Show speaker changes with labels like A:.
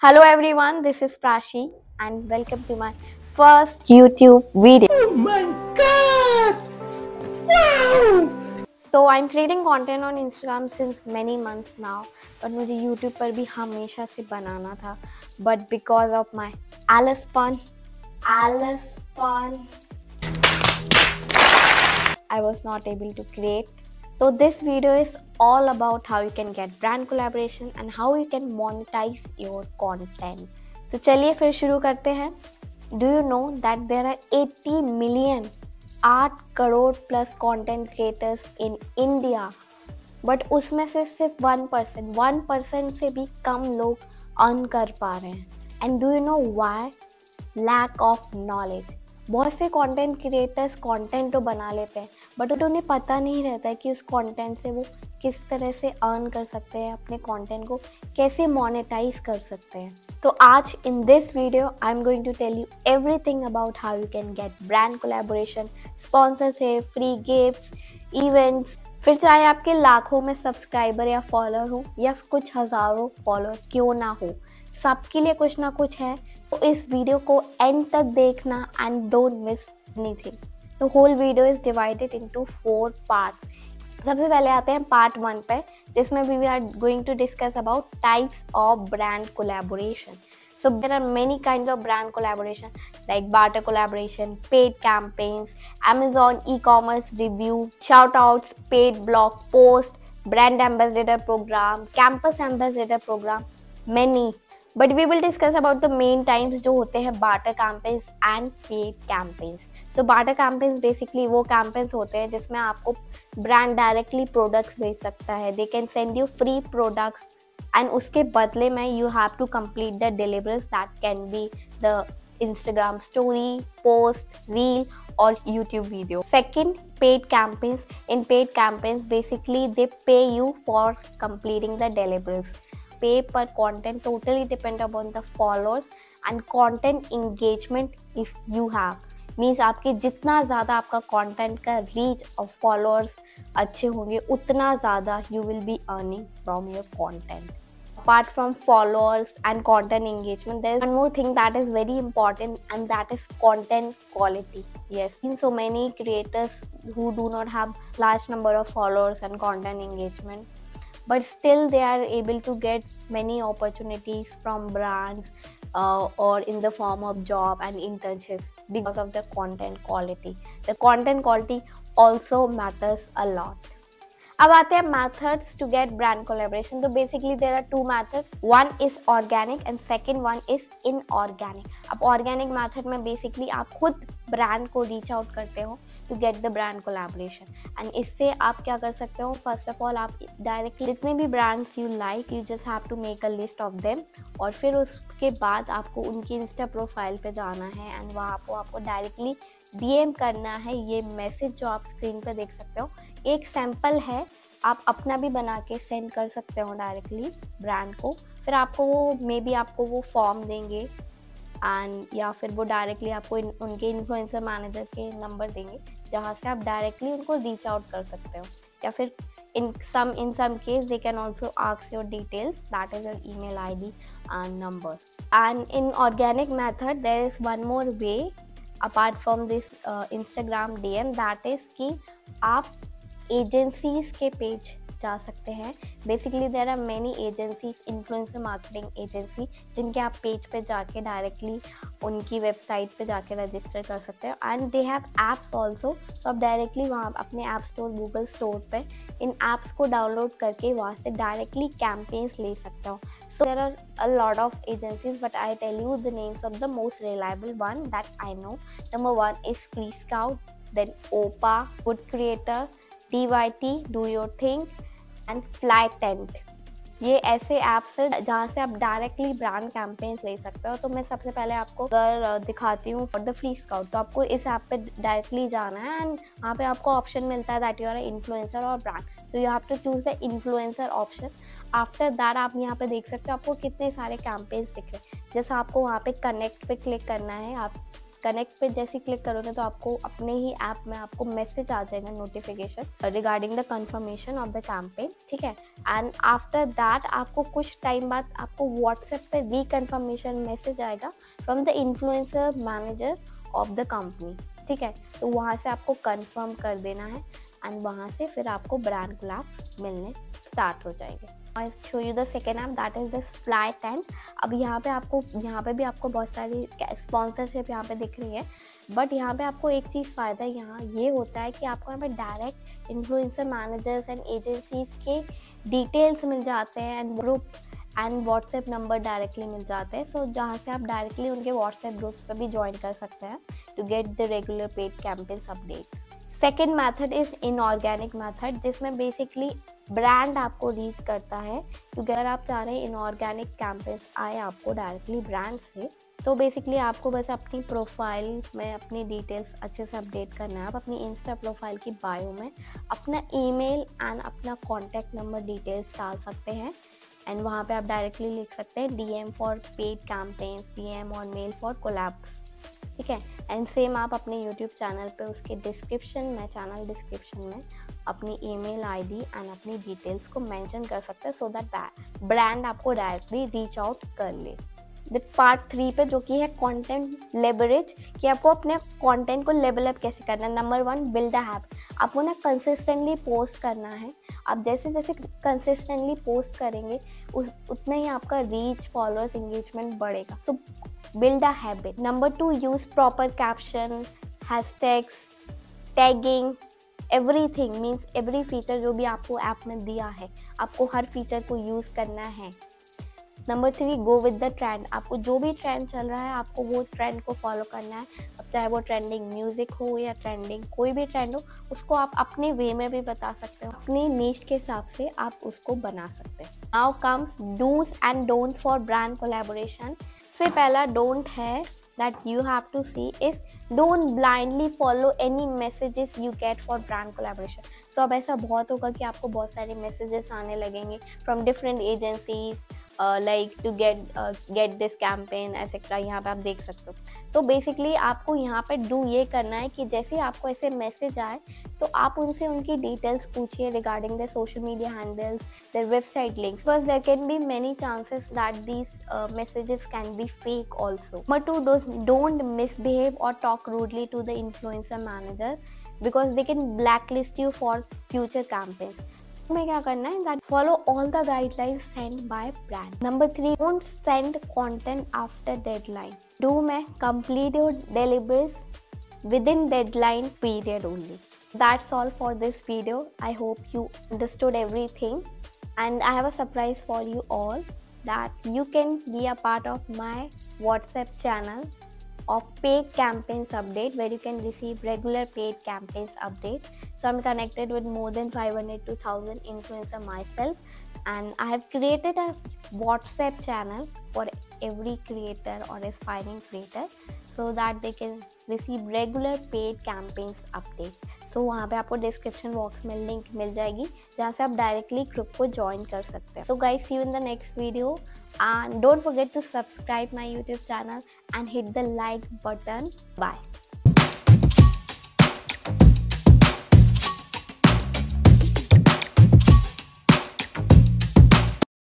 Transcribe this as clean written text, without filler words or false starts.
A: Hello everyone, this is Prashi and welcome to my first YouTube video.
B: Oh my god! Wow!
A: So I'm creating content on Instagram since many months now, but मुझे YouTube पर भी हमेशा से बनाना था, but because of my आलसपन, I was not able to create. So this video is all about how you can get brand collaboration and how you can monetize your content. तो चलिए फिर शुरू करते हैं. Do you know that there are 80 million 8 crore plus content creators in India, but उसमें से सिर्फ 1% से भी कम लोग अर्न कर पा रहे हैं. And do you know why? Lack of knowledge. बहुत से कंटेंट क्रिएटर्स कंटेंट तो बना लेते हैं, बट उन्हें पता नहीं रहता है कि उस कंटेंट से वो किस तरह से अर्न कर सकते हैं, अपने कंटेंट को कैसे मोनेटाइज कर सकते हैं. तो आज in this video I am going to tell you everything about how you can get brand collaboration, sponsorship, free gifts, events. फिर चाहे आपके लाखों में सब्सक्राइबर या फॉलोअर हो या कुछ हज़ारों फॉलोअर क्यों ना हो, सबके लिए कुछ ना कुछ है. तो इस वीडियो को एंड तक देखना एंड डोंट मिस एनीथिंग. तो whole video is divided into 4 parts. सबसे पहले आते हैं पार्ट 1 पे, जिसमें we are going to discuss about types of brand collaboration. So there are many kinds of brand collaboration like barter collaboration, paid campaigns, Amazon e-commerce review, shout outs, paid blog post, brand ambassador program, campus ambassador program, many. But we will discuss about the main types जो होते हैं barter campaigns and paid campaigns. So barter campaigns basically वो campaigns होते हैं जिसमें आपको brand directly products भेज सकता है. They can send you free products and उसके बदले में you have to complete the deliverables that can be the Instagram story, post, reel or YouTube video. Second, paid campaigns. In paid campaigns, basically they pay you for completing the deliverables. Pay per content totally depend upon the followers and content engagement if you have. Means आपके जितना ज़्यादा आपका content का reach और followers अच्छे होंगे उतना ज़्यादा you will be earning from your content. Apart from followers and content engagement, there is one more thing that is very important, and that is content quality. Yes, in so many creators who do not have large number of followers and content engagement, but still they are able to get many opportunities from brands or in the form of job and internship because of the content quality. The content quality also matters a lot. अब आते हैं methods to get brand collaboration. तो basically there are 2 methods. One is organic and second one is inorganic. अब organic method में basically आप खुद brand को reach out करते हो to get the brand collaboration. And इससे आप क्या कर सकते हो? First of all आप directly जितने भी brands you like, you just have to make a list of them. और फिर उसके बाद आपको उनकी Insta profile पे जाना है and वहाँ को आपको directly DM करना है. ये मैसेज जो आप स्क्रीन पे देख सकते हो एक सैम्पल है, आप अपना भी बना के सेंड कर सकते हो डायरेक्टली ब्रांड को. फिर आपको वो मे बी आपको वो फॉर्म देंगे एंड या फिर वो डायरेक्टली आपको उनके इन्फ्लुएंसर मैनेजर के नंबर देंगे जहाँ से आप डायरेक्टली उनको रीच आउट कर सकते हो. या फिर in some case they can also ask your details, that is your email ID and number. And in organic method there is one more way apart from this Instagram DM, that is कि आप agencies के page जा सकते हैं. Basically there are many agencies, influencer marketing agency, जिनके आप page पे जाके डायरेक्टली उनकी वेबसाइट पे जाके रजिस्टर कर सकते हो. And they have apps also. तो आप डायरेक्टली वहाँ अपने ऐप स्टोर, गूगल स्टोर पे इन ऐप्स को डाउनलोड करके वहाँ से डायरेक्टली कैंपेन्स ले सकते हो. So there are a lot of agencies, but I tell you the names of the most reliable one that I know. Number 1 is Free Scout, then OPA, Good Creator, DYT, Do Your Thing and Fly Tent. ये ऐसे apps हैं जहाँ से आप directly brand campaigns ले सकते हो. तो मैं सबसे पहले आपको अगर दिखाती हूँ फॉर द फ्री स्काउट, तो आपको इस ऐप पे डायरेक्टली जाना है एंड वहाँ पे आपको ऑप्शन मिलता है दैट यू आर इन्फ्लुएंसर और brand. So you have to choose the influencer option. After that आप यहाँ पे देख सकते हो आपको कितने सारे कैंपेन्स दिख रहे हैं. जैसे आपको वहाँ पे कनेक्ट पे क्लिक करना है, आप कनेक्ट पे जैसे क्लिक करोगे तो आपको अपने ही ऐप में आपको मैसेज आ जाएगा notification regarding the confirmation of the campaign, ठीक है। एंड आफ्टर दैट आपको कुछ टाइम बाद आपको व्हाट्सएप पे रीकन्फर्मेशन मैसेज आएगा from the influencer manager of the company, ठीक है। तो वहाँ से आपको कंफर्म कर देना है एंड वहाँ से फिर आपको ब्रांड कोलैब्स मिलने स्टार्ट हो जाएंगे। I show you the second app, that is the fly tent. अब यहाँ पे भी आपको बहुत सारी स्पॉन्सरशिप यहाँ पे दिख रही है, बट यहाँ पे आपको एक चीज़ फ़ायदा यहाँ ये होता है कि आपको यहाँ पे direct influencer managers and agencies के डिटेल्स मिल जाते हैं and group and WhatsApp number directly मिल जाते हैं। सो जहाँ से आप डायरेक्टली उनके व्हाट्सएप ग्रुप्स पर भी ज्वाइन कर सकते हैं to get the regular paid campaigns update. Second method is inorganic method, जिसमें बेसिकली ब्रांड आपको रीच करता है, क्योंकि अगर आप चाह रहे हैं इनऑर्गेनिक कैंपेन्स आए आपको डायरेक्टली ब्रांड से, तो बेसिकली आपको बस अपनी प्रोफाइल में अपनी डिटेल्स अच्छे से अपडेट करना है। आप अपनी इंस्टा प्रोफाइल की बायो में अपना ईमेल एंड अपना कॉन्टैक्ट नंबर डिटेल्स डाल सकते हैं एंड वहाँ पे आप डायरेक्टली लिख सकते हैं DM for paid campaigns, DM और मेल फॉर कोलैब्स, ठीक है। एंड सेम आप अपने YouTube चैनल पे उसके डिस्क्रिप्शन में, चैनल डिस्क्रिप्शन में अपनी ईमेल ID एंड अपनी डिटेल्स को मेंशन कर सकते हैं, सो दैट ब्रांड आपको डायरेक्टली रीच आउट कर ले। पार्ट 3 पे, जो कि है कंटेंट लेवरेज, कि आपको अपने कंटेंट को लेवल अप कैसे करना है। Number 1, build a habit. आपको ना कंसिस्टेंटली पोस्ट करना है। आप जैसे जैसे कंसिस्टेंटली पोस्ट करेंगे उतना ही आपका रीच, फॉलोअर्स, एंगेजमेंट बढ़ेगा। तो build a habit. Number 2, use proper caption, hashtags, tagging, everything means every feature जो भी आपको ऐप में दिया है, आपको हर फीचर को यूज़ करना है। Number 3, go with the trend. आपको जो भी ट्रेंड चल रहा है आपको वो ट्रेंड को फॉलो करना है। अब चाहे वो ट्रेंडिंग म्यूज़िक हो या ट्रेंडिंग कोई भी ट्रेंड हो, उसको आप अपने वे में भी बता सकते हो, अपनी नीश के हिसाब से आप उसको बना सकते हैं। Now comes dos and don't for brand collaboration. सबसे पहला डोंट है that you have to see is don't blindly follow any messages you get for brand collaboration। तो अब ऐसा बहुत होगा कि आपको बहुत सारे मैसेजेस आने लगेंगे from different agencies like to get this campaign etc। यहाँ पे आप देख सकते हो। तो बेसिकली आपको यहाँ पे डू ये करना है कि जैसे आपको ऐसे मैसेज आए तो आप उनसे उनकी डिटेल्स पूछिए regarding the social media handles, their website links, because there can be many chances that these messages can be fake also। Number 2, don't misbehave or talk rudely to the influencer manager because they can blacklist you for future campaigns। में क्या करना है that follow all the guidelines sent by brand। Number 3, don't send content after deadline। Do में complete your deliverables within deadline period only। That's all for this video। I hope you understood everything and I have a surprise for you all that you can be a part of my WhatsApp channel of paid campaigns update, where you can receive regular paid campaigns update। So I'm connected with more than 500 to 1000 influencer myself, and I have created a WhatsApp channel for every creator or aspiring creator so that they can receive regular paid campaigns update। तो वहाँ पे आपको description box में link मिल जाएगी जहाँ से आप directly group को ज्वाइन कर सकते हैं। तो guys, see you in the next video and don't forget to subscribe my YouTube channel and hit the like button। Bye।